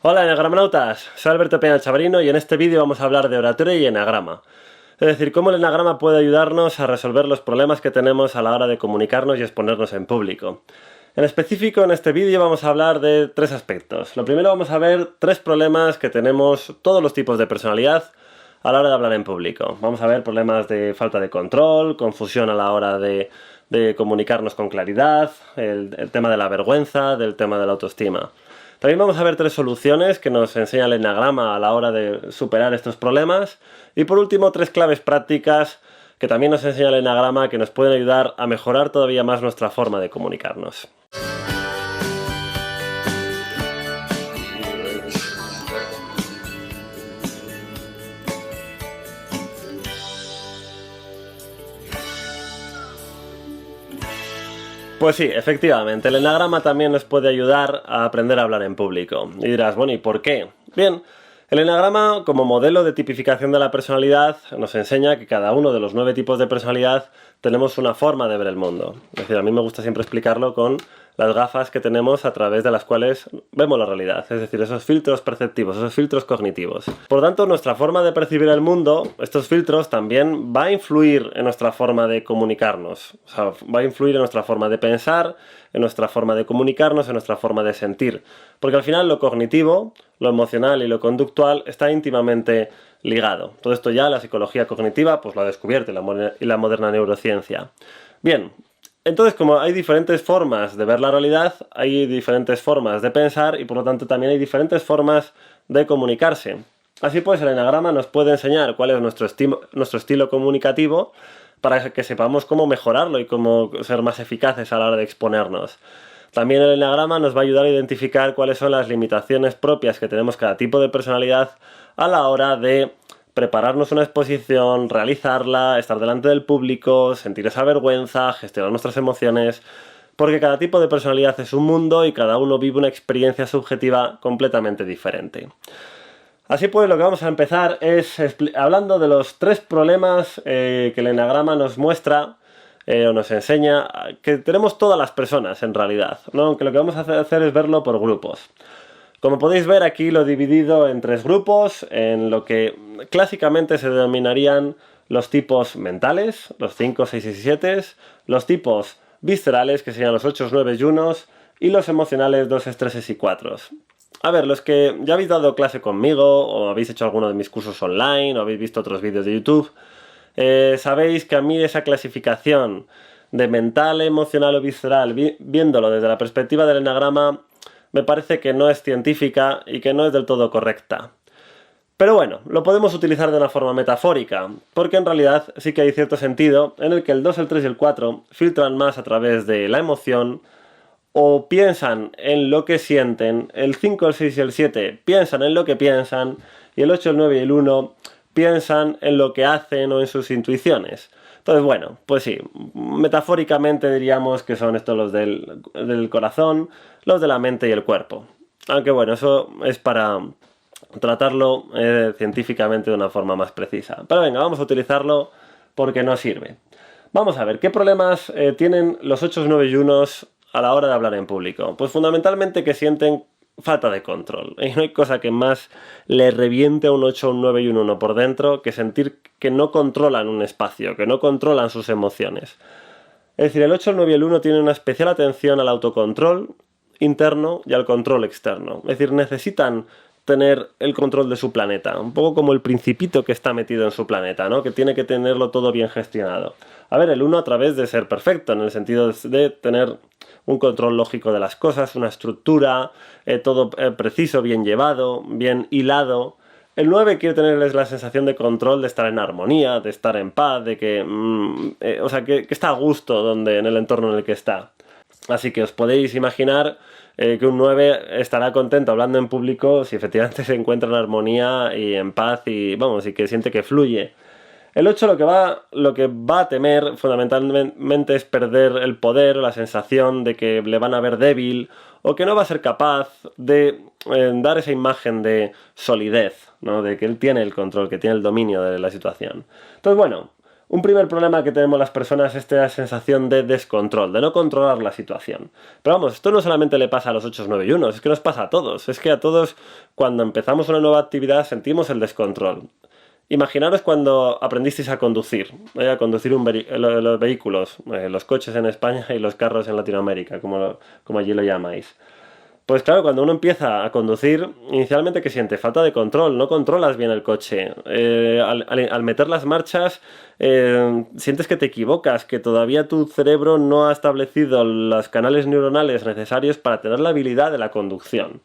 Hola enagramnautas, soy Alberto Peña Chavarino y en este vídeo vamos a hablar de oratoria y enagrama. Es decir, cómo el enagrama puede ayudarnos a resolver los problemas que tenemos a la hora de comunicarnos y exponernos en público. En específico, en este vídeo vamos a hablar de tres aspectos. Lo primero, vamos a ver tres problemas que tenemos todos los tipos de personalidad a la hora de hablar en público. Vamos a ver problemas de falta de control, confusión a la hora de comunicarnos con claridad, el tema de la vergüenza, del tema de la autoestima. También vamos a ver tres soluciones que nos enseña el enagrama a la hora de superar estos problemas. Y por último, tres claves prácticas que también nos enseña el enagrama que nos pueden ayudar a mejorar todavía más nuestra forma de comunicarnos. Pues sí, efectivamente, el enagrama también nos puede ayudar a aprender a hablar en público. Y dirás, bueno, ¿y por qué? Bien, el enagrama, como modelo de tipificación de la personalidad, nos enseña que cada uno de los 9 tipos de personalidad tenemos una forma de ver el mundo. Es decir, a mí me gusta siempre explicarlo con las gafas que tenemos a través de las cuales vemos la realidad, es decir, esos filtros perceptivos, esos filtros cognitivos. Por lo tanto, nuestra forma de percibir el mundo, estos filtros también va a influir en nuestra forma de comunicarnos, o sea, va a influir en nuestra forma de pensar, en nuestra forma de comunicarnos, en nuestra forma de sentir, porque al final lo cognitivo, lo emocional y lo conductual está íntimamente ligado. Todo esto ya la psicología cognitiva pues lo ha descubierto y la moderna neurociencia. Bien, entonces como hay diferentes formas de ver la realidad, hay diferentes formas de pensar y por lo tanto también hay diferentes formas de comunicarse. Así pues el enagrama nos puede enseñar cuál es nuestro estilo comunicativo para que sepamos cómo mejorarlo y cómo ser más eficaces a la hora de exponernos. También el enagrama nos va a ayudar a identificar cuáles son las limitaciones propias que tenemos cada tipo de personalidad a la hora de prepararnos una exposición, realizarla, estar delante del público, sentir esa vergüenza, gestionar nuestras emociones, porque cada tipo de personalidad es un mundo y cada uno vive una experiencia subjetiva completamente diferente. Así pues, lo que vamos a empezar es hablando de los tres problemas que el enagrama nos muestra o nos enseña que tenemos todas las personas en realidad, ¿no? Aunque lo que vamos a hacer es verlo por grupos. Como podéis ver, aquí lo he dividido en tres grupos, en lo que clásicamente se denominarían los tipos mentales, los 5, 6 y 7, los tipos viscerales, que serían los 8, 9 y 1, y los emocionales, 2, 3 y 4. A ver, los que ya habéis dado clase conmigo, o habéis hecho alguno de mis cursos online, o habéis visto otros vídeos de YouTube, sabéis que a mí esa clasificación de mental, emocional o visceral, viéndolo desde la perspectiva del enagrama, me parece que no es científica y que no es del todo correcta. Pero bueno, lo podemos utilizar de una forma metafórica, porque en realidad sí que hay cierto sentido en el que el 2, el 3 y el 4 filtran más a través de la emoción o piensan en lo que sienten, el 5, el 6 y el 7 piensan en lo que piensan y el 8, el 9 y el 1 piensan en lo que hacen o en sus intuiciones. Entonces, bueno, pues sí, metafóricamente diríamos que son estos los del corazón, los de la mente y el cuerpo. Aunque bueno, eso es para tratarlo científicamente de una forma más precisa. Pero venga, vamos a utilizarlo porque nos sirve. Vamos a ver, ¿qué problemas tienen los 8, 9 y 1 a la hora de hablar en público? Pues fundamentalmente que sienten falta de control. Y no hay cosa que más le reviente a un 8, un 9 y un 1 por dentro que sentir que no controlan un espacio, que no controlan sus emociones. Es decir, el 8, el 9 y el 1 tienen una especial atención al autocontrol interno y al control externo. Es decir, necesitan tener el control de su planeta, un poco como el principito que está metido en su planeta, ¿no? Que tiene que tenerlo todo bien gestionado. A ver, el 1 a través de ser perfecto, en el sentido de tener un control lógico de las cosas, una estructura, todo preciso, bien llevado, bien hilado. El 9 quiere tener la sensación de control, de estar en armonía, de estar en paz, de que, que está a gusto en el entorno en el que está. Así que os podéis imaginar que un 9 estará contento hablando en público si efectivamente se encuentra en armonía y en paz y que siente que fluye. El 8 lo que va a temer fundamentalmente es perder el poder, la sensación de que le van a ver débil o que no va a ser capaz de dar esa imagen de solidez, ¿no? De que él tiene el control, que tiene el dominio de la situación. Entonces, bueno, Un primer problema que tenemos las personas es esta sensación de descontrol, de no controlar la situación. Pero vamos, esto no solamente le pasa a los 8, 9 y 1, es que nos pasa a todos. Es que a todos, cuando empezamos una nueva actividad, sentimos el descontrol. Imaginaros cuando aprendisteis a conducir los vehículos, los coches en España y los carros en Latinoamérica, como allí lo llamáis. Pues claro, cuando uno empieza a conducir, inicialmente ¿qué siente? Falta de control, no controlas bien el coche. Al meter las marchas, sientes que te equivocas, que todavía tu cerebro no ha establecido los canales neuronales necesarios para tener la habilidad de la conducción.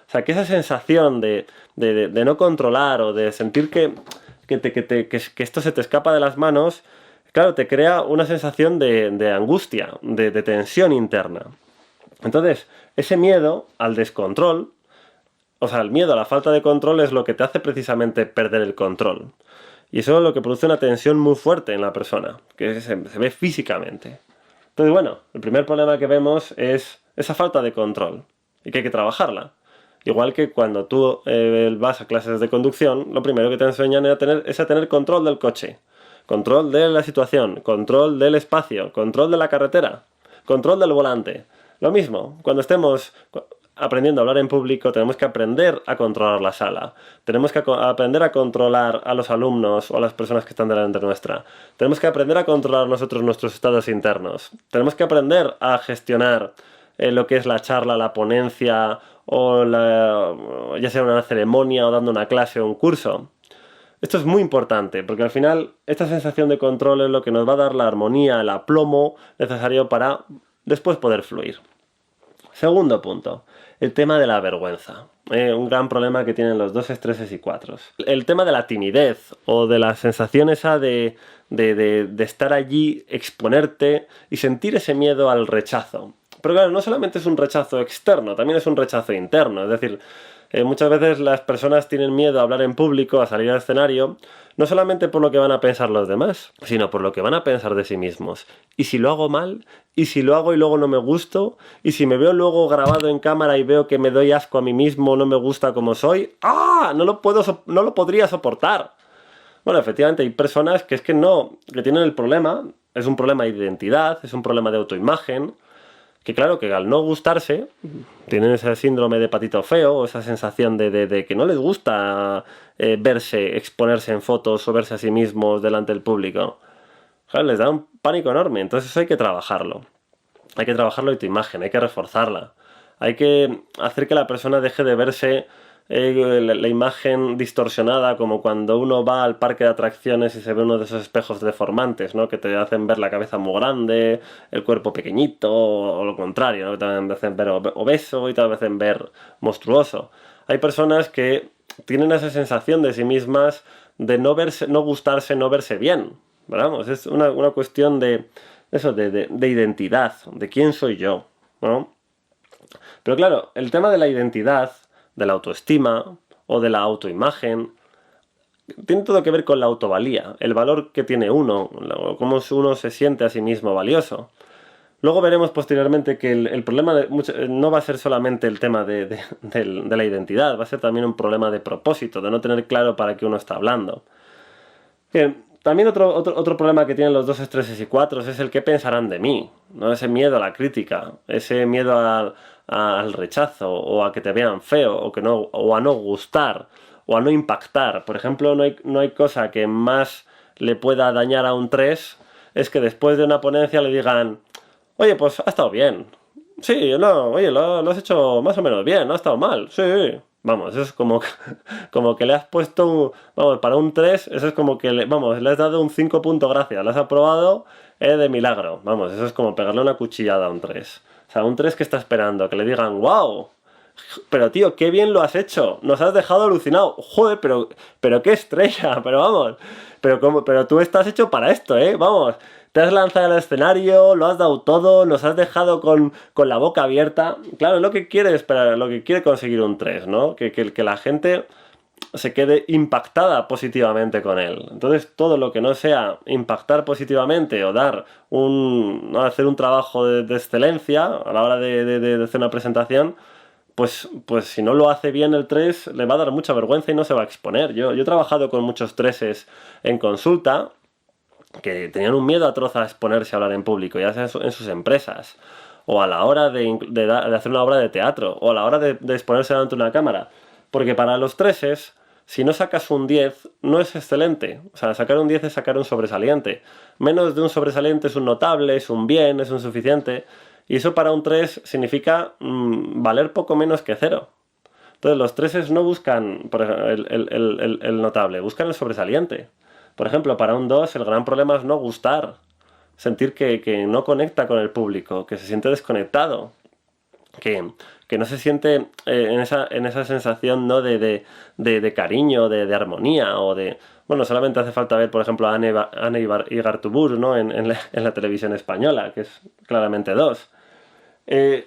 O sea, que esa sensación de no controlar o de sentir que esto se te escapa de las manos, claro, te crea una sensación de angustia, de tensión interna. Entonces, ese miedo al descontrol, o sea, el miedo a la falta de control es lo que te hace precisamente perder el control. Y eso es lo que produce una tensión muy fuerte en la persona, que se ve físicamente. Entonces, bueno, el primer problema que vemos es esa falta de control y que hay que trabajarla. Igual que cuando tú vas a clases de conducción, lo primero que te enseñan es a tener control del coche, control de la situación, control del espacio, control de la carretera, control del volante. Lo mismo, cuando estemos aprendiendo a hablar en público, tenemos que aprender a controlar la sala. Tenemos que aprender a controlar a los alumnos o a las personas que están delante nuestra. Tenemos que aprender a controlar nosotros nuestros estados internos. Tenemos que aprender a gestionar lo que es la charla, la ponencia, o ya sea una ceremonia o dando una clase o un curso. Esto es muy importante, porque al final esta sensación de control es lo que nos va a dar la armonía, el aplomo necesario para después poder fluir. Segundo punto, el tema de la vergüenza. Un gran problema que tienen los 2, 3 y 4. El tema de la timidez o de la sensación esa de estar allí, exponerte y sentir ese miedo al rechazo. Pero claro, no solamente es un rechazo externo, también es un rechazo interno. Es decir, muchas veces las personas tienen miedo a hablar en público, a salir al escenario, no solamente por lo que van a pensar los demás, sino por lo que van a pensar de sí mismos. ¿Y si lo hago mal? ¿Y si lo hago y luego no me gusto? ¿Y si me veo luego grabado en cámara y veo que me doy asco a mí mismo, no me gusta como soy? ¡Ah! No lo podría soportar. Bueno, efectivamente hay personas que que tienen el problema, es un problema de identidad, es un problema de autoimagen, que claro, que al no gustarse, tienen ese síndrome de patito feo, o esa sensación de que no les gusta verse, exponerse en fotos o verse a sí mismos delante del público. Claro, les da un pánico enorme, entonces eso hay que trabajarlo. Hay que trabajarlo en tu imagen, hay que reforzarla. Hay que hacer que la persona deje de verse la imagen distorsionada, como cuando uno va al parque de atracciones y se ve uno de esos espejos deformantes, ¿no? Que te hacen ver la cabeza muy grande, el cuerpo pequeñito, o lo contrario, ¿no? Que te hacen ver obeso y te hacen ver monstruoso. Hay personas que tienen esa sensación de sí mismas de no gustarse, no verse bien. Vamos, es una cuestión de eso, de identidad, de quién soy yo, ¿no? Pero claro, el tema de la identidad, de la autoestima o de la autoimagen, tiene todo que ver con la autovalía, el valor que tiene uno, cómo uno se siente a sí mismo valioso. Luego veremos posteriormente que el problema no va a ser solamente el tema de la identidad, va a ser también un problema de propósito, de no tener claro para qué uno está hablando. Bien, también otro problema que tienen los 2, 3 y 4 es el qué pensarán de mí, ¿no? Ese miedo a la crítica, ese miedo al rechazo, o a que te vean feo, o a no gustar, o a no impactar. Por ejemplo, no hay cosa que más le pueda dañar a un 3, es que después de una ponencia le digan: oye, pues ha estado bien. Sí, no, oye, lo has hecho más o menos bien, no ha estado mal. Sí, vamos, eso es como que le has puesto, vamos, para un 3, eso es como que le has dado un 5 punto gracias, lo has aprobado de milagro. Vamos, eso es como pegarle una cuchillada a un 3. O sea, un 3 que está esperando, que le digan: wow, pero tío, qué bien lo has hecho, nos has dejado alucinado. Joder, pero qué estrella, pero vamos, pero tú estás hecho para esto, vamos. Te has lanzado al escenario, lo has dado todo, nos has dejado con la boca abierta. Claro, es lo que quiere lo que quiere conseguir un 3, ¿no? Que la gente se quede impactada positivamente con él. Entonces, todo lo que no sea impactar positivamente o hacer un trabajo de excelencia a la hora de hacer una presentación, pues si no lo hace bien el 3, le va a dar mucha vergüenza y no se va a exponer. Yo he trabajado con muchos 3s en consulta. que tenían un miedo atroz a exponerse a hablar en público, ya sea en sus empresas, o a la hora de hacer una obra de teatro, o a la hora de exponerse delante de una cámara. Porque para los treses, si no sacas un 10, no es excelente. O sea, sacar un 10 es sacar un sobresaliente. Menos de un sobresaliente es un notable, es un bien, es un suficiente. Y eso para un 3 significa valer poco menos que 0. Entonces los treses no buscan por ejemplo, el notable, buscan el sobresaliente. Por ejemplo, para un 2 el gran problema es no gustar. Sentir que no conecta con el público, que se siente desconectado. Que no se siente en esa sensación, ¿no? de cariño, de armonía o de... Bueno, solamente hace falta ver, por ejemplo, a Anne Igartuburu, ¿no? en la televisión española, que es claramente 2.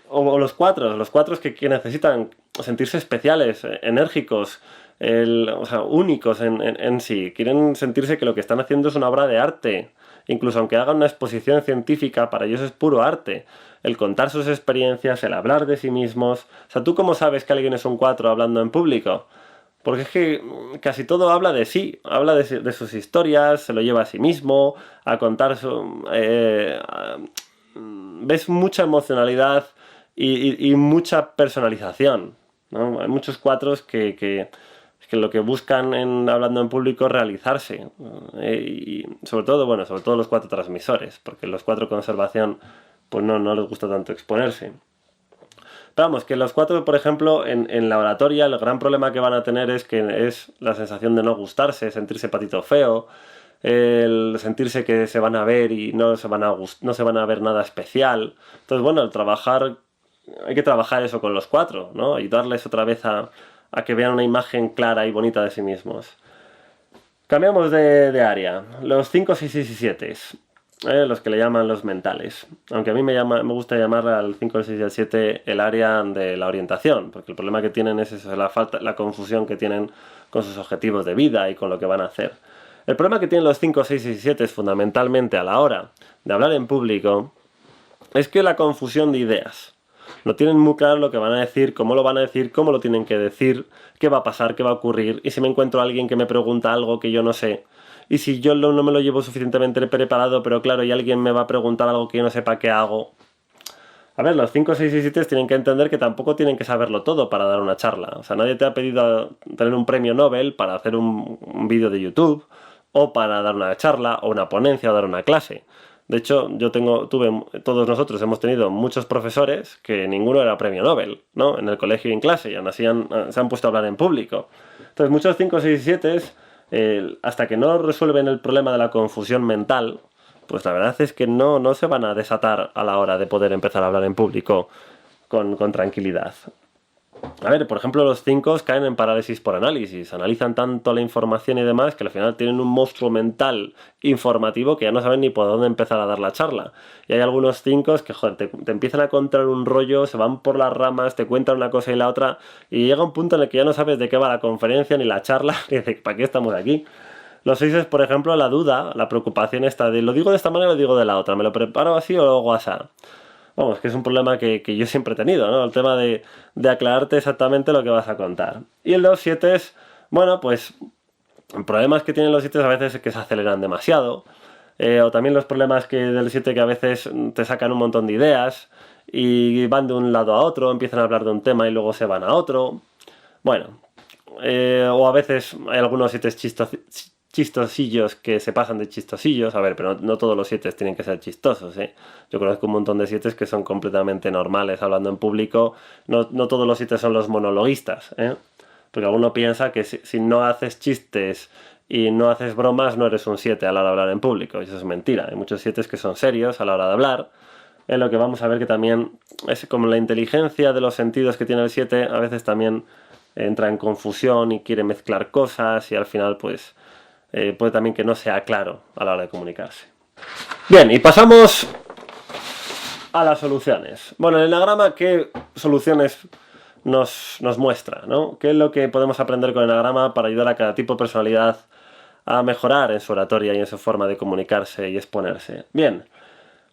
O los 4 que necesitan sentirse especiales, enérgicos, o sea, únicos en sí. Quieren sentirse que lo que están haciendo es una obra de arte. Incluso aunque hagan una exposición científica, para ellos es puro arte. El contar sus experiencias, el hablar de sí mismos. O sea, ¿tú cómo sabes que alguien es un 4 hablando en público? Porque es que casi todo habla de sí, habla de sus historias, se lo lleva a sí mismo, a contar su... ves mucha emocionalidad y mucha personalización, ¿no? Hay muchos 4 que lo que buscan hablando en público es realizarse, y sobre todo los 4 transmisores, porque los 4 conservación pues no les gusta tanto exponerse. Pero vamos, que los 4, por ejemplo, en la oratoria, el gran problema que van a tener es la sensación de no gustarse, sentirse patito feo, el sentirse que se van a ver y no se van a ver nada especial. Entonces, bueno, hay que trabajar eso con los 4, ¿no? Ayudarles otra vez a que vean una imagen clara y bonita de sí mismos. Cambiamos de área. Los 5, 6, 6 y 7. Los que le llaman los mentales. Aunque a mí me gusta llamar al 5, el 6 y el 7 el área de la orientación, porque el problema que tienen es eso, la confusión que tienen con sus objetivos de vida y con lo que van a hacer. El problema que tienen los 5, 6 y 7 es fundamentalmente a la hora de hablar en público, es que la confusión de ideas. No tienen muy claro lo que van a decir, cómo lo van a decir, cómo lo tienen que decir, qué va a pasar, qué va a ocurrir, y si me encuentro a alguien que me pregunta algo que yo no sé, y si yo no me lo llevo suficientemente preparado, pero claro, y alguien me va a preguntar algo que yo no sepa qué hago. A ver, los 5, 6 y 7 tienen que entender que tampoco tienen que saberlo todo para dar una charla. O sea, nadie te ha pedido tener un premio Nobel para hacer un vídeo de YouTube, o para dar una charla, o una ponencia, o dar una clase. De hecho, todos nosotros hemos tenido muchos profesores que ninguno era premio Nobel, ¿no? En el colegio y en clase, y aún así se han puesto a hablar en público. Entonces, muchos 5, 6 y 7, hasta que no resuelven el problema de la confusión mental, pues la verdad es que no se van a desatar a la hora de poder empezar a hablar en público con tranquilidad. A ver, por ejemplo, los 5 caen en parálisis por análisis. Analizan tanto la información y demás que al final tienen un monstruo mental informativo que ya no saben ni por dónde empezar a dar la charla. Y hay algunos 5 que, joder, te empiezan a contar un rollo, se van por las ramas, te cuentan una cosa y la otra, y llega un punto en el que ya no sabes de qué va la conferencia ni la charla, y dices, ¿para qué estamos aquí? Los 6, por ejemplo, la duda, la preocupación está de lo digo de esta manera o lo digo de la otra, me lo preparo así o lo hago así. Vamos, que es un problema que yo siempre he tenido, ¿no? El tema de aclararte exactamente lo que vas a contar. Y el de los 7, bueno, pues problemas que tienen los 7 a veces es que se aceleran demasiado, o también los problemas del 7 que a veces te sacan un montón de ideas y van de un lado a otro, empiezan a hablar de un tema y luego se van a otro. Bueno, o a veces hay algunos 7 chistosillos que se pasan de chistosillos. A ver, pero no todos los 7 tienen que ser chistosos, ¿eh? Yo conozco un montón de 7 que son completamente normales hablando en público. No todos los 7 son los monologuistas, ¿eh? Porque alguno piensa que si no haces chistes y no haces bromas, no eres un 7 a la hora de hablar en público. Y eso es mentira. Hay muchos 7 que son serios a la hora de hablar. En lo que vamos a ver que también es como la inteligencia de los sentidos que tiene el 7, a veces también entra en confusión y quiere mezclar cosas y al final pues puede también que no sea claro a la hora de comunicarse. Bien, y pasamos a las soluciones. Bueno, el enagrama, ¿qué soluciones nos muestra, ¿no? ¿Qué es lo que podemos aprender con el enagrama para ayudar a cada tipo de personalidad a mejorar en su oratoria y en su forma de comunicarse y exponerse? Bien,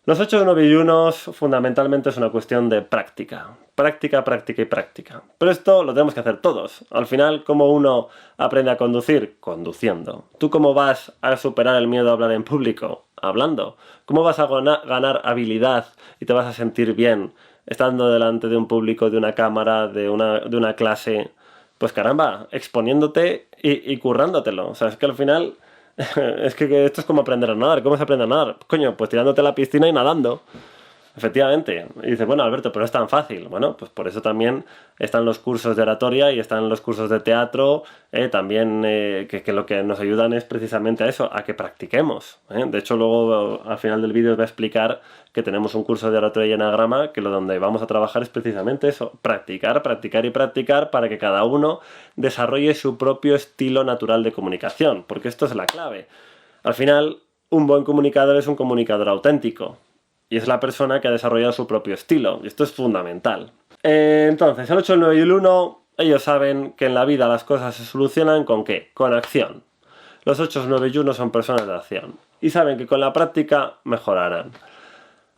los 8, 9 y 1 fundamentalmente es una cuestión de práctica. Práctica, práctica y práctica. Pero esto lo tenemos que hacer todos. Al final, ¿cómo uno aprende a conducir? Conduciendo. ¿Tú cómo vas a superar el miedo a hablar en público? hablando. ¿Cómo vas a ganar habilidad y te vas a sentir bien estando delante de un público, de una cámara, de una clase? Pues caramba, exponiéndote y currándotelo. O sea, es que al final es que esto es como aprender a nadar. ¿Cómo se aprende a nadar? Coño, pues tirándote a la piscina y nadando. Efectivamente. Y dices, bueno, Alberto, pero no es tan fácil. Bueno, pues por eso también están los cursos de oratoria y están los cursos de teatro, también que lo que nos ayudan es precisamente a eso, a que practiquemos. De hecho, luego al final del vídeo os voy a explicar que tenemos un curso de oratoria y enagrama que lo donde vamos a trabajar es precisamente eso, practicar, practicar y practicar para que cada uno desarrolle su propio estilo natural de comunicación, porque esto es la clave. Al final, un buen comunicador es un comunicador auténtico. Y es la persona que ha desarrollado su propio estilo. Y esto es fundamental. Entonces, el 8, el 9 y el 1, ellos saben que en la vida las cosas se solucionan ¿con qué? Con acción. Los 8, 9 y 1 son personas de acción. Y saben que con la práctica mejorarán.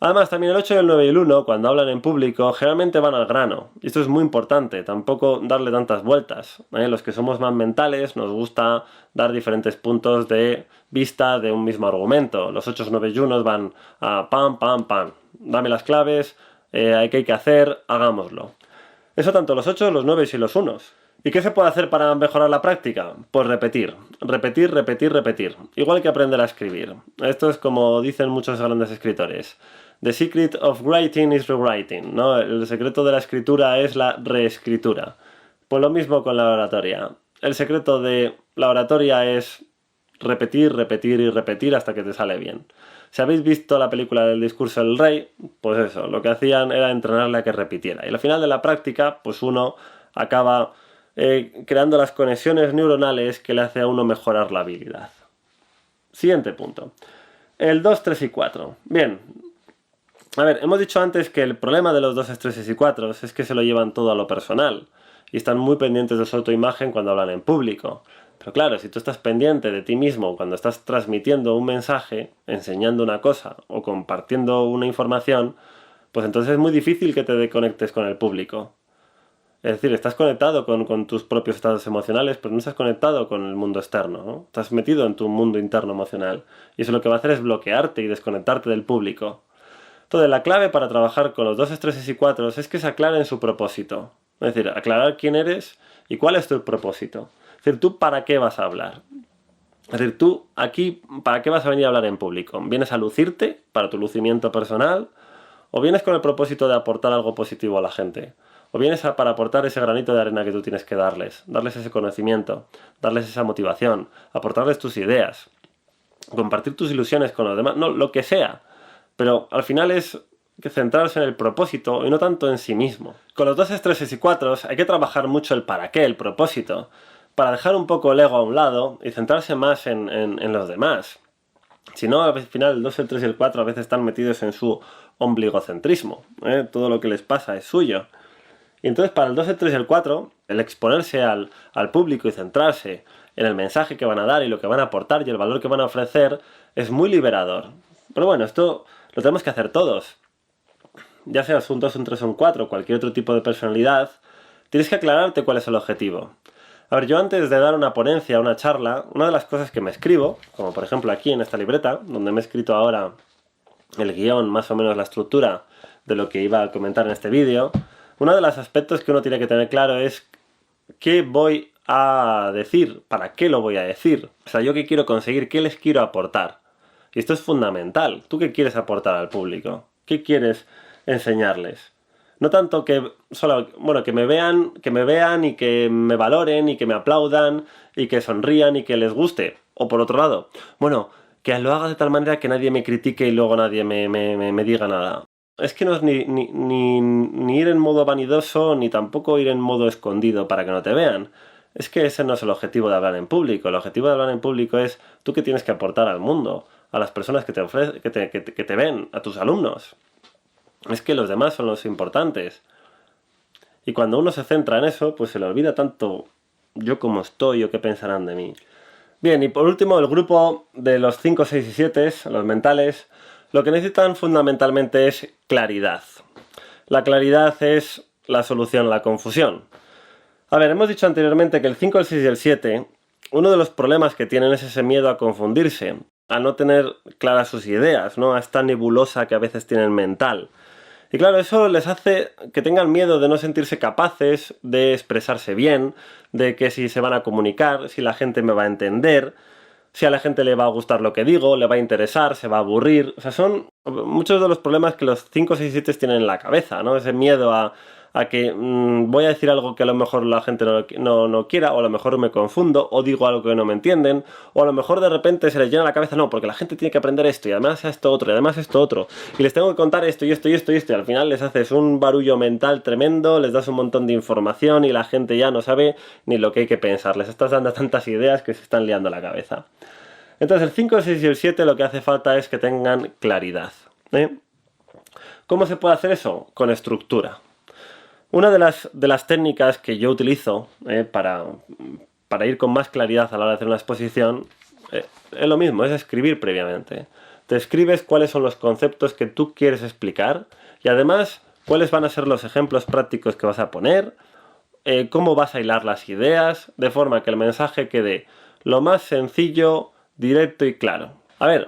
Además, también el 8, el 9 y el 1, cuando hablan en público, generalmente van al grano. Y esto es muy importante, tampoco darle tantas vueltas. Los que somos más mentales nos gusta dar diferentes puntos de vista de un mismo argumento. Los 8, 9 y 1 van a pam, pam, pam. Dame las claves, ¿qué hay que hacer? Hagámoslo. Eso tanto los 8, los 9 y los 1. ¿Y qué se puede hacer para mejorar la práctica? Pues repetir, repetir, repetir, repetir. Igual que aprender a escribir. Esto es como dicen muchos grandes escritores. The secret of writing is rewriting, ¿no? El secreto de la escritura es la reescritura. Pues lo mismo con la oratoria. El secreto de la oratoria es repetir, repetir y repetir hasta que te sale bien. Si habéis visto la película del discurso del rey, pues eso, lo que hacían era entrenarle a que repitiera. Y al final de la práctica, pues uno acaba creando las conexiones neuronales que le hace a uno mejorar la habilidad. Siguiente punto. El 2, 3 y 4. Bien. A ver, hemos dicho antes que el problema de los 2, 3 y 4 es que se lo llevan todo a lo personal y están muy pendientes de su autoimagen cuando hablan en público. Pero claro, si tú estás pendiente de ti mismo cuando estás transmitiendo un mensaje, enseñando una cosa o compartiendo una información, pues entonces es muy difícil que te desconectes con el público. Es decir, estás conectado con tus propios estados emocionales, pero no estás conectado con el mundo externo, ¿no? Estás metido en tu mundo interno emocional. Y eso lo que va a hacer es bloquearte y desconectarte del público. Entonces, la clave para trabajar con los 2, 3 y 4 es que se aclaren su propósito. Es decir, aclarar quién eres y cuál es tu propósito. Es decir, tú para qué vas a hablar. Es decir, tú aquí, ¿para qué vas a venir a hablar en público? ¿Vienes a lucirte para tu lucimiento personal? ¿O vienes con el propósito de aportar algo positivo a la gente? ¿O vienes para aportar ese granito de arena que tú tienes que darles? Darles ese conocimiento, darles esa motivación, aportarles tus ideas, compartir tus ilusiones con los demás, no, lo que sea. Pero al final es que centrarse en el propósito y no tanto en sí mismo. Con los 2, 3 y 4 hay que trabajar mucho el para qué, el propósito, para dejar un poco el ego a un lado y centrarse más en los demás. Si no, al final el 2, el 3 y el 4 a veces están metidos en su ombligocentrismo. Todo lo que les pasa es suyo. Y entonces para el 2, el 3 y el 4, el exponerse al público y centrarse en el mensaje que van a dar y lo que van a aportar y el valor que van a ofrecer es muy liberador. Pero bueno, esto lo tenemos que hacer todos. Ya seas un 2, un 3 o un 4, cualquier otro tipo de personalidad, tienes que aclararte cuál es el objetivo. A ver, yo antes de dar una ponencia, una charla, una de las cosas que me escribo, como por ejemplo aquí en esta libreta, donde me he escrito ahora el guión, más o menos la estructura de lo que iba a comentar en este vídeo, uno de los aspectos que uno tiene que tener claro es qué voy a decir, para qué lo voy a decir. O sea, yo qué quiero conseguir, qué les quiero aportar. Y esto es fundamental. ¿Tú qué quieres aportar al público? ¿Qué quieres enseñarles? No tanto que solo, bueno, que me vean y que me valoren y que me aplaudan y que sonrían y que les guste. O por otro lado, bueno, que lo haga de tal manera que nadie me critique y luego nadie me diga nada. Es que no es ni ir en modo vanidoso ni tampoco ir en modo escondido para que no te vean. Es que ese no es el objetivo de hablar en público. El objetivo de hablar en público es tú qué tienes que aportar al mundo, a las personas que te ven, a tus alumnos. Es que los demás son los importantes. Y cuando uno se centra en eso, pues se le olvida tanto yo cómo estoy o qué pensarán de mí. Bien, y por último, el grupo de los 5, 6 y 7, los mentales, lo que necesitan fundamentalmente es claridad. La claridad es la solución a la confusión. A ver, hemos dicho anteriormente que el 5, el 6 y el 7, uno de los problemas que tienen es ese miedo a confundirse. a no tener claras sus ideas, ¿no? A esta nebulosa que a veces tienen mental. Y claro, eso les hace que tengan miedo de no sentirse capaces de expresarse bien, de que si se van a comunicar, si la gente me va a entender, si a la gente le va a gustar lo que digo, le va a interesar, se va a aburrir. O sea, son muchos de los problemas que los 5 o 6 7 tienen en la cabeza, ¿no? Ese miedo a que voy a decir algo que a lo mejor la gente no quiera, o a lo mejor me confundo, o digo algo que no me entienden, o a lo mejor de repente se les llena la cabeza, no, porque la gente tiene que aprender esto, y además esto otro, y además esto otro, y les tengo que contar esto, y esto, y esto, y esto, y al final les haces un barullo mental tremendo, les das un montón de información, y la gente ya no sabe ni lo que hay que pensar, les estás dando tantas ideas que se están liando la cabeza. Entonces el 5, el 6 y el 7 lo que hace falta es que tengan claridad, ¿eh? ¿Cómo se puede hacer eso? Con estructura. Una de las técnicas que yo utilizo para ir con más claridad a la hora de hacer una exposición es lo mismo, es escribir previamente. Te escribes cuáles son los conceptos que tú quieres explicar y además cuáles van a ser los ejemplos prácticos que vas a poner, cómo vas a hilar las ideas, de forma que el mensaje quede lo más sencillo, directo y claro. A ver,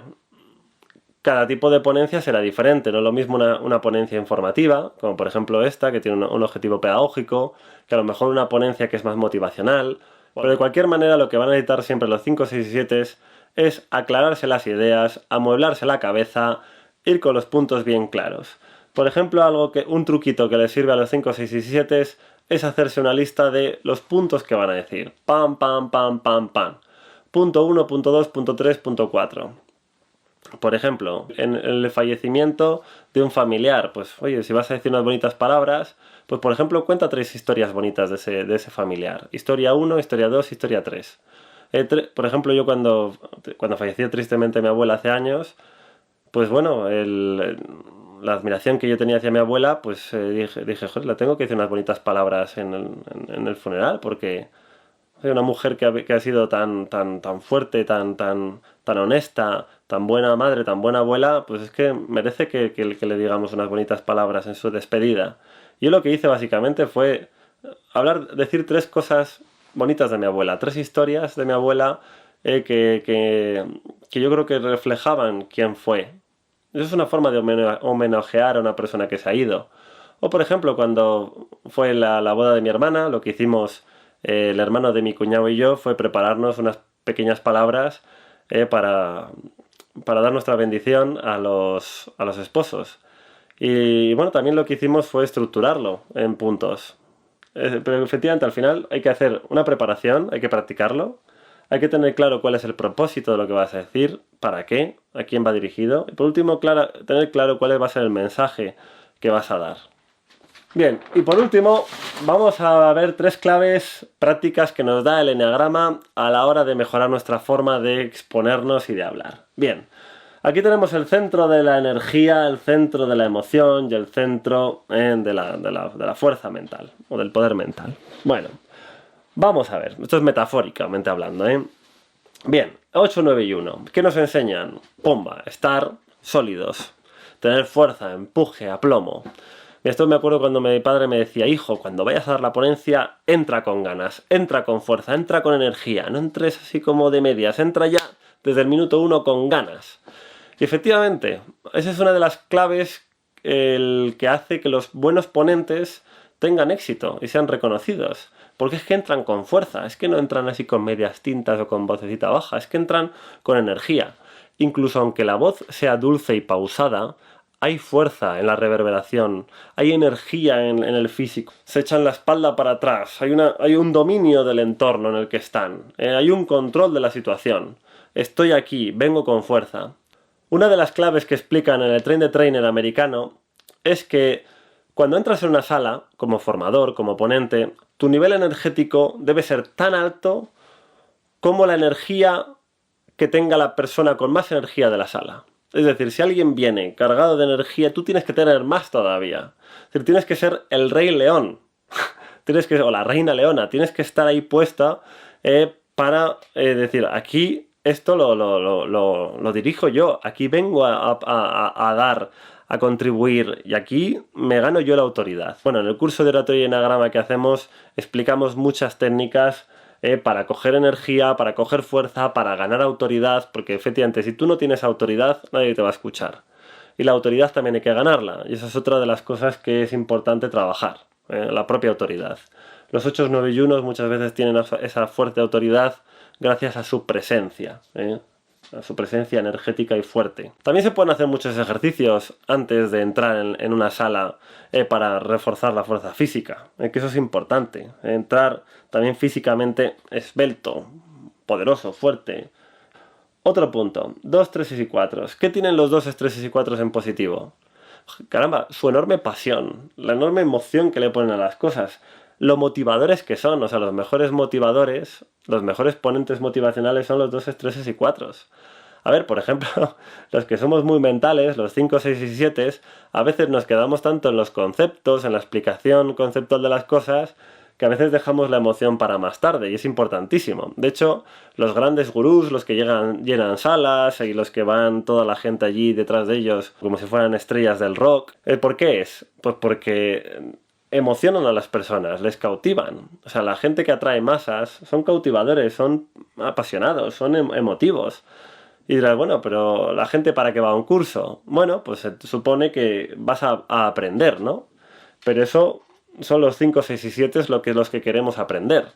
cada tipo de ponencia será diferente, no es lo mismo una ponencia informativa, como por ejemplo esta, que tiene un objetivo pedagógico, que a lo mejor una ponencia que es más motivacional, pero de cualquier manera lo que van a necesitar siempre los 5, 6 y 7 es aclararse las ideas, amueblarse la cabeza, ir con los puntos bien claros. Por ejemplo, un truquito que les sirve a los 5, 6 y 7 es hacerse una lista de los puntos que van a decir. Pam, pam, pam, pam, pam. Punto 1, punto 2, punto 3, punto 4. Por ejemplo, en el fallecimiento de un familiar, pues oye, si vas a decir unas bonitas palabras, pues por ejemplo cuenta 3 historias bonitas de ese familiar. Historia 1, historia 2, historia 3. Por ejemplo, yo cuando falleció tristemente mi abuela hace años, pues bueno, la admiración que yo tenía hacia mi abuela, pues dije, joder, le tengo que decir unas bonitas palabras en el funeral, porque una mujer que ha sido tan fuerte, tan honesta, tan buena madre, tan buena abuela, pues es que merece que le digamos unas bonitas palabras en su despedida. Yo lo que hice básicamente fue decir 3 cosas bonitas de mi abuela, 3 historias de mi abuela que yo creo que reflejaban quién fue. Eso es una forma de homenajear a una persona que se ha ido. O por ejemplo, cuando fue la boda de mi hermana, lo que hicimos el hermano de mi cuñado y yo fue prepararnos unas pequeñas palabras para dar nuestra bendición a los esposos. Y bueno, también lo que hicimos fue estructurarlo en puntos. Pero efectivamente al final hay que hacer una preparación, hay que practicarlo, hay que tener claro cuál es el propósito de lo que vas a decir, para qué, a quién va dirigido. Y por último, tener claro cuál va a ser el mensaje que vas a dar. Bien, y por último vamos a ver 3 claves prácticas que nos da el eneagrama a la hora de mejorar nuestra forma de exponernos y de hablar. Bien, aquí tenemos el centro de la energía, el centro de la emoción y el centro de la fuerza mental o del poder mental. Bueno, vamos a ver, esto es metafóricamente hablando, ¿eh? Bien, 8, 9 y 1, ¿qué nos enseñan? Pumba, estar sólidos, tener fuerza, empuje, aplomo. Esto me acuerdo cuando mi padre me decía, hijo, cuando vayas a dar la ponencia, entra con ganas, entra con fuerza, entra con energía, no entres así como de medias, entra ya desde el minuto 1 con ganas. Y efectivamente, esa es una de las claves que hace que los buenos ponentes tengan éxito y sean reconocidos. Porque es que entran con fuerza, es que no entran así con medias tintas o con vocecita baja, es que entran con energía. Incluso aunque la voz sea dulce y pausada, hay fuerza en la reverberación, hay energía en el físico. Se echan la espalda para atrás, hay un dominio del entorno en el que están, hay un control de la situación. Estoy aquí, vengo con fuerza. Una de las claves que explican en el Train the Trainer americano es que cuando entras en una sala, como formador, como ponente, tu nivel energético debe ser tan alto como la energía que tenga la persona con más energía de la sala. Es decir, si alguien viene cargado de energía, tú tienes que tener más todavía. Es decir, tienes que ser el rey león. O la reina leona. Tienes que estar ahí puesta para decir, aquí esto lo dirijo yo. Aquí vengo a dar, a contribuir. Y aquí me gano yo la autoridad. Bueno, en el curso de oratoria y eneagrama que hacemos explicamos muchas técnicas para coger energía, para coger fuerza, para ganar autoridad, porque efectivamente si tú no tienes autoridad, nadie te va a escuchar. Y la autoridad también hay que ganarla, y esa es otra de las cosas que es importante trabajar, la propia autoridad. Los 8, 9 y 1 muchas veces tienen esa fuerte autoridad gracias a su presencia, a su presencia energética y fuerte. También se pueden hacer muchos ejercicios antes de entrar en una sala para reforzar la fuerza física, que eso es importante. Entrar también físicamente esbelto, poderoso, fuerte. Otro punto, 2, 3 y 4. ¿Qué tienen los 2, 3 y 4 en positivo? Caramba, su enorme pasión, la enorme emoción que le ponen a las cosas, lo motivadores que son, o sea, los mejores motivadores, los mejores ponentes motivacionales son los 2, 3 y 4. A ver, por ejemplo, los que somos muy mentales, los 5, 6 y 7, a veces nos quedamos tanto en los conceptos, en la explicación conceptual de las cosas, que a veces dejamos la emoción para más tarde, y es importantísimo. De hecho, los grandes gurús, los que llenan salas y los que van toda la gente allí detrás de ellos como si fueran estrellas del rock, ¿por qué es? Pues porque emocionan a las personas, les cautivan. O sea, la gente que atrae masas son cautivadores, son apasionados, son emotivos. Y dirás, bueno, pero ¿la gente para qué va a un curso? Bueno, pues se supone que vas a aprender, ¿no? Pero eso son los 5, 6 y 7 los que queremos aprender.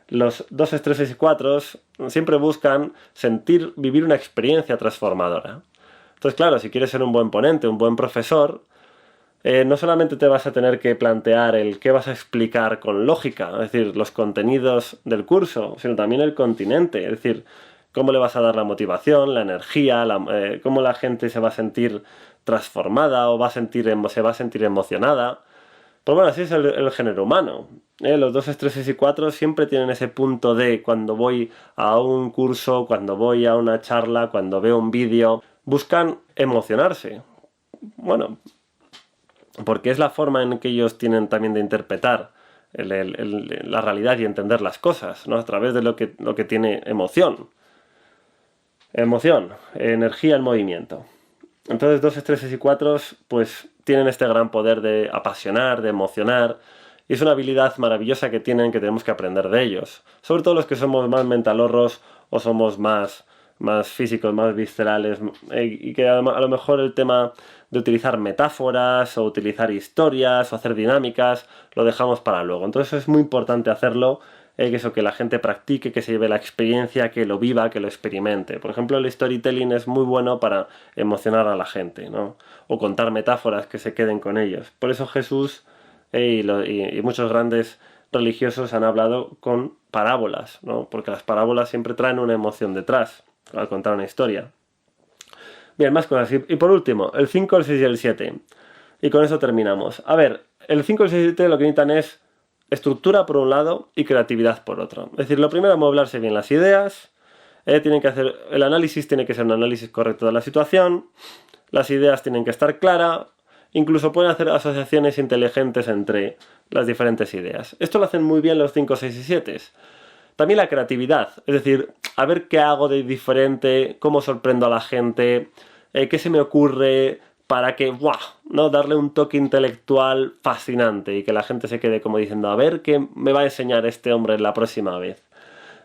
Los 2, 3 y 4 siempre buscan vivir una experiencia transformadora. Entonces, claro, si quieres ser un buen ponente, un buen profesor, no solamente te vas a tener que plantear el qué vas a explicar con lógica, es decir, los contenidos del curso, sino también el continente, es decir, cómo le vas a dar la motivación, la energía, cómo la gente se va a sentir transformada o se va a sentir emocionada. Pues bueno, así es el género humano. Los 2, 3 y 4 siempre tienen ese punto de cuando voy a un curso, cuando voy a una charla, cuando veo un vídeo, buscan emocionarse. Bueno, porque es la forma en que ellos tienen también de interpretar la realidad y entender las cosas, ¿no? A través de lo que tiene emoción. Emoción, energía en movimiento. Entonces 2, 3 y 4 pues tienen este gran poder de apasionar, de emocionar, y es una habilidad maravillosa que tienen que tenemos que aprender de ellos. Sobre todo los que somos más mentalorros o somos más físicos, más viscerales, y que a lo mejor el tema de utilizar metáforas o utilizar historias o hacer dinámicas lo dejamos para luego. Entonces es muy importante hacerlo, que la gente practique, que se lleve la experiencia, que lo viva, que lo experimente. Por ejemplo, el storytelling es muy bueno para emocionar a la gente, ¿no? O contar metáforas que se queden con ellos. Por eso Jesús y muchos grandes religiosos han hablado con parábolas, ¿no? Porque las parábolas siempre traen una emoción detrás al contar una historia. Bien, más cosas. Y por último, el 5, el 6 y el 7. Y con eso terminamos. A ver, el 5, el 6 y el 7 lo que necesitan es estructura por un lado y creatividad por otro. Es decir, lo primero, amueblarse bien las ideas. El análisis tiene que ser un análisis correcto de la situación. Las ideas tienen que estar claras. Incluso pueden hacer asociaciones inteligentes entre las diferentes ideas. Esto lo hacen muy bien los 5, 6 y 7. También la creatividad, es decir, a ver qué hago de diferente, cómo sorprendo a la gente, qué se me ocurre para que, ¡buah!, ¿no? Darle un toque intelectual fascinante y que la gente se quede como diciendo, a ver qué me va a enseñar este hombre la próxima vez.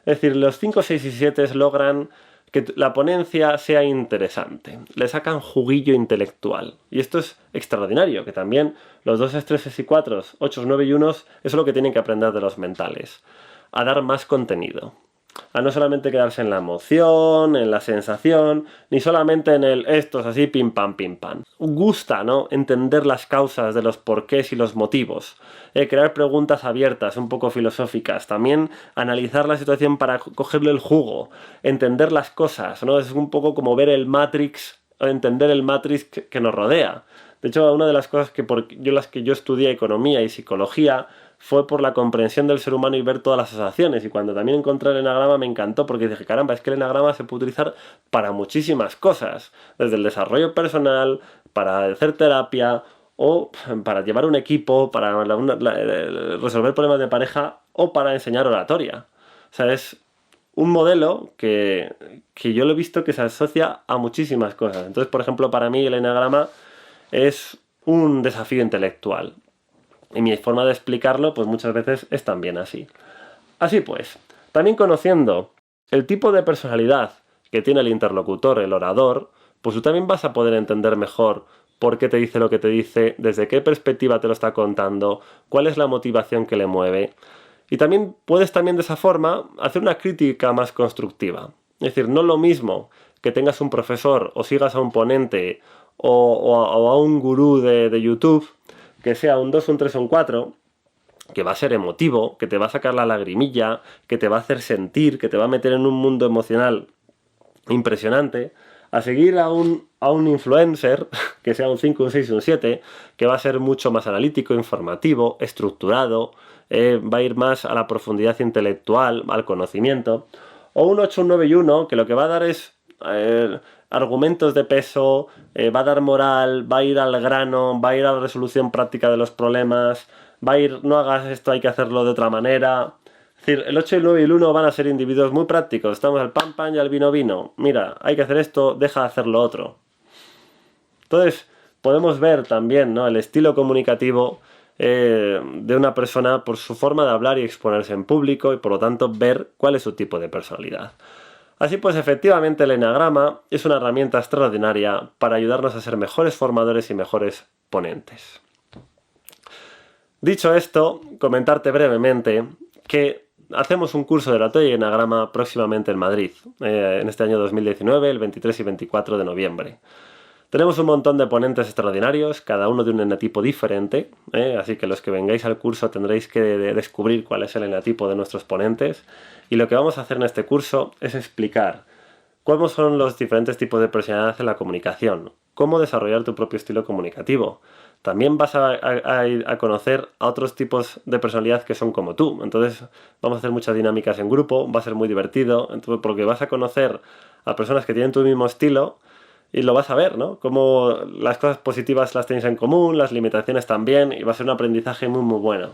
Es decir, los 5, 6 y 7 logran que la ponencia sea interesante, le sacan juguillo intelectual. Y esto es extraordinario, que también los 2, 3 y 4, 8, 9 y 1, eso es lo que tienen que aprender de los mentales. A dar más contenido. A no solamente quedarse en la emoción, en la sensación, ni solamente en el esto es así, pim pam, pim pam. Gusta, ¿no? Entender las causas de los porqués y los motivos. Crear preguntas abiertas, un poco filosóficas. También analizar la situación para cogerle el jugo. Entender las cosas, ¿no? Es un poco como ver el Matrix, entender el Matrix que nos rodea. De hecho, una de las cosas que yo estudié economía y psicología fue por la comprensión del ser humano y ver todas las asociaciones. Y cuando también encontré el enagrama me encantó porque dije, caramba, es que el enagrama se puede utilizar para muchísimas cosas. Desde el desarrollo personal, para hacer terapia, o para llevar un equipo, para resolver problemas de pareja, o para enseñar oratoria. O sea, es un modelo que yo lo he visto que se asocia a muchísimas cosas. Entonces, por ejemplo, para mí el enagrama es un desafío intelectual. Y mi forma de explicarlo, pues muchas veces es también así. Así pues, también conociendo el tipo de personalidad que tiene el interlocutor, el orador, pues tú también vas a poder entender mejor por qué te dice lo que te dice, desde qué perspectiva te lo está contando, cuál es la motivación que le mueve. Y también puedes de esa forma hacer una crítica más constructiva. Es decir, no lo mismo que tengas un profesor o sigas a un ponente o a un gurú de YouTube, que sea un 2, un 3 o un 4, que va a ser emotivo, que te va a sacar la lagrimilla, que te va a hacer sentir, que te va a meter en un mundo emocional impresionante, a seguir a un influencer, que sea un 5, un 6, un 7, que va a ser mucho más analítico, informativo, estructurado, va a ir más a la profundidad intelectual, al conocimiento, o un 8, un 9 y 1, que lo que va a dar es argumentos de peso, va a dar moral, va a ir al grano, va a ir a la resolución práctica de los problemas, va a ir, no hagas esto, hay que hacerlo de otra manera. Es decir, el 8, el 9 y el 1 van a ser individuos muy prácticos. Estamos al pan pan y al vino vino. Mira, hay que hacer esto, deja de hacer lo otro. Entonces, podemos ver también, ¿no?, el estilo comunicativo de una persona por su forma de hablar y exponerse en público y por lo tanto ver cuál es su tipo de personalidad. Así pues, efectivamente, el enagrama es una herramienta extraordinaria para ayudarnos a ser mejores formadores y mejores ponentes. Dicho esto, comentarte brevemente que hacemos un curso de oratoria y enagrama próximamente en Madrid, en este año 2019, el 23 y 24 de noviembre. Tenemos un montón de ponentes extraordinarios, cada uno de un enatipo diferente, así que los que vengáis al curso tendréis que descubrir cuál es el enatipo de nuestros ponentes. Y lo que vamos a hacer en este curso es explicar cuáles son los diferentes tipos de personalidad en la comunicación, cómo desarrollar tu propio estilo comunicativo. También vas a conocer a otros tipos de personalidad que son como tú. Entonces vamos a hacer muchas dinámicas en grupo, va a ser muy divertido, porque vas a conocer a personas que tienen tu mismo estilo y lo vas a ver, ¿no? Cómo las cosas positivas las tenéis en común, las limitaciones también, y va a ser un aprendizaje muy muy bueno.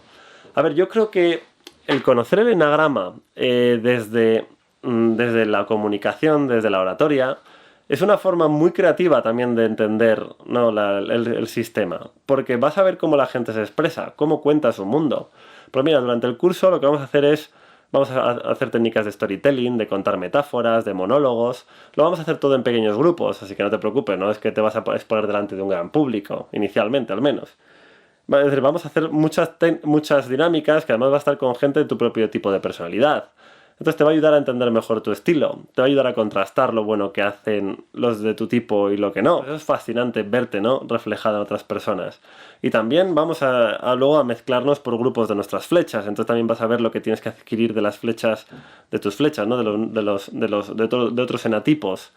A ver, yo creo que el conocer el enagrama desde la comunicación, desde la oratoria, es una forma muy creativa también de entender, ¿no?, el sistema, porque vas a ver cómo la gente se expresa, cómo cuenta su mundo. Pero mira, durante el curso lo que vamos a hacer es, vamos a hacer técnicas de storytelling, de contar metáforas, de monólogos. Lo vamos a hacer todo en pequeños grupos, así que no te preocupes, no es que te vas a exponer delante de un gran público, inicialmente al menos. Es decir, vamos a hacer muchas dinámicas que además va a estar con gente de tu propio tipo de personalidad. Entonces te va a ayudar a entender mejor tu estilo, te va a ayudar a contrastar lo bueno que hacen los de tu tipo y lo que no. Eso es fascinante verte, ¿no?, reflejado en otras personas. Y también vamos luego a mezclarnos por grupos de nuestras flechas. Entonces también vas a ver lo que tienes que adquirir de las flechas, de tus flechas, ¿no?, de otros enatipos.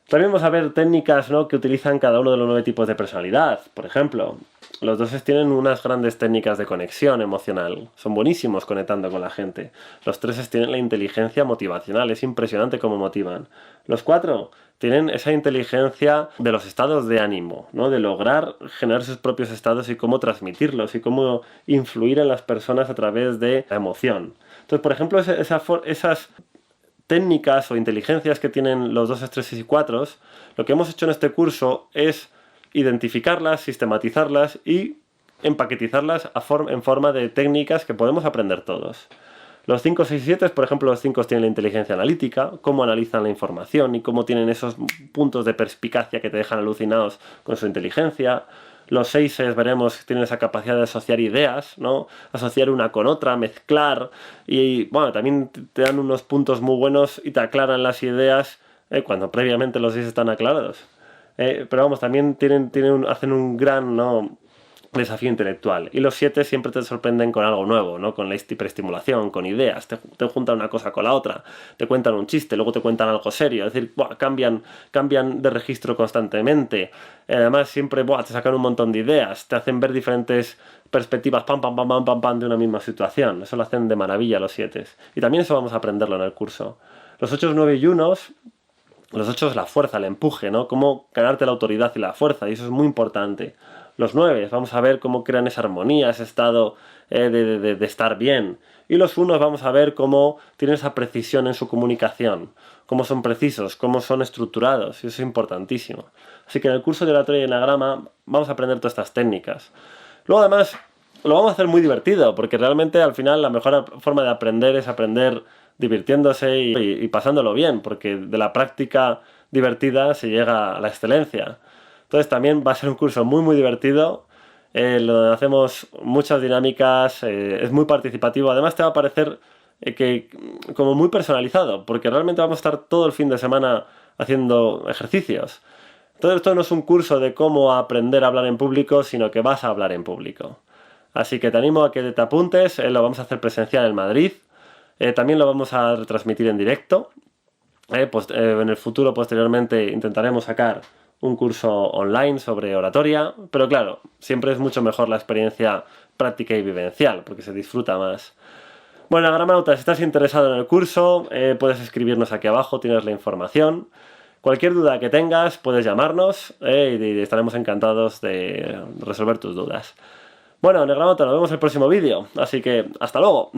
También vamos a ver técnicas, ¿no?, que utilizan cada uno de los 9 tipos de personalidad. Por ejemplo, los 2 tienen unas grandes técnicas de conexión emocional. Son buenísimos conectando con la gente. Los 3 tienen la inteligencia motivacional. Es impresionante cómo motivan. Los 4 tienen esa inteligencia de los estados de ánimo, ¿no?, de lograr generar sus propios estados y cómo transmitirlos y cómo influir en las personas a través de la emoción. Entonces, por ejemplo, esas técnicas o inteligencias que tienen los 2, 3 y 4, lo que hemos hecho en este curso es identificarlas, sistematizarlas y empaquetizarlas en forma de técnicas que podemos aprender todos. Los 5, 6 y 7, por ejemplo, los 5 tienen la inteligencia analítica, cómo analizan la información y cómo tienen esos puntos de perspicacia que te dejan alucinados con su inteligencia. Los 6 veremos, tienen esa capacidad de asociar ideas, ¿no?, asociar una con otra, mezclar, y bueno, también te dan unos puntos muy buenos y te aclaran las ideas cuando previamente los 6 están aclarados. Pero vamos, también hacen un gran, ¿no?, desafío intelectual. Y los 7 siempre te sorprenden con algo nuevo, ¿no?, con la hiperestimulación, con ideas, te juntan una cosa con la otra, te cuentan un chiste, luego te cuentan algo serio, es decir, cambian de registro constantemente. Además siempre te sacan un montón de ideas, te hacen ver diferentes perspectivas pam, pam, pam, pam, pam, pam, de una misma situación. Eso lo hacen de maravilla los 7. Y también eso vamos a aprenderlo en el curso. Los 8, 9 y 1, los 8 es la fuerza, el empuje, ¿no?, cómo ganarte la autoridad y la fuerza, y eso es muy importante. Los 9, vamos a ver cómo crean esa armonía, ese estado de estar bien. Y los 1 vamos a ver cómo tienen esa precisión en su comunicación, cómo son precisos, cómo son estructurados, y eso es importantísimo. Así que en el curso de oratoria y enagrama vamos a aprender todas estas técnicas. Luego además, lo vamos a hacer muy divertido, porque realmente al final la mejor forma de aprender es aprender divirtiéndose y pasándolo bien, porque de la práctica divertida se llega a la excelencia. Entonces también va a ser un curso muy divertido, donde hacemos muchas dinámicas, es muy participativo, además te va a parecer que como muy personalizado, porque realmente vamos a estar todo el fin de semana haciendo ejercicios. Entonces esto no es un curso de cómo aprender a hablar en público, sino que vas a hablar en público. Así que te animo a que te apuntes, lo vamos a hacer presencial en Madrid, también lo vamos a retransmitir en directo. En el futuro, posteriormente, intentaremos sacar un curso online sobre oratoria, pero claro, siempre es mucho mejor la experiencia práctica y vivencial, porque se disfruta más. Bueno, Grammanauta, si estás interesado en el curso, puedes escribirnos aquí abajo, tienes la información. Cualquier duda que tengas, puedes llamarnos y estaremos encantados de resolver tus dudas. Bueno, Grammanauta, nos vemos en el próximo vídeo, así que hasta luego.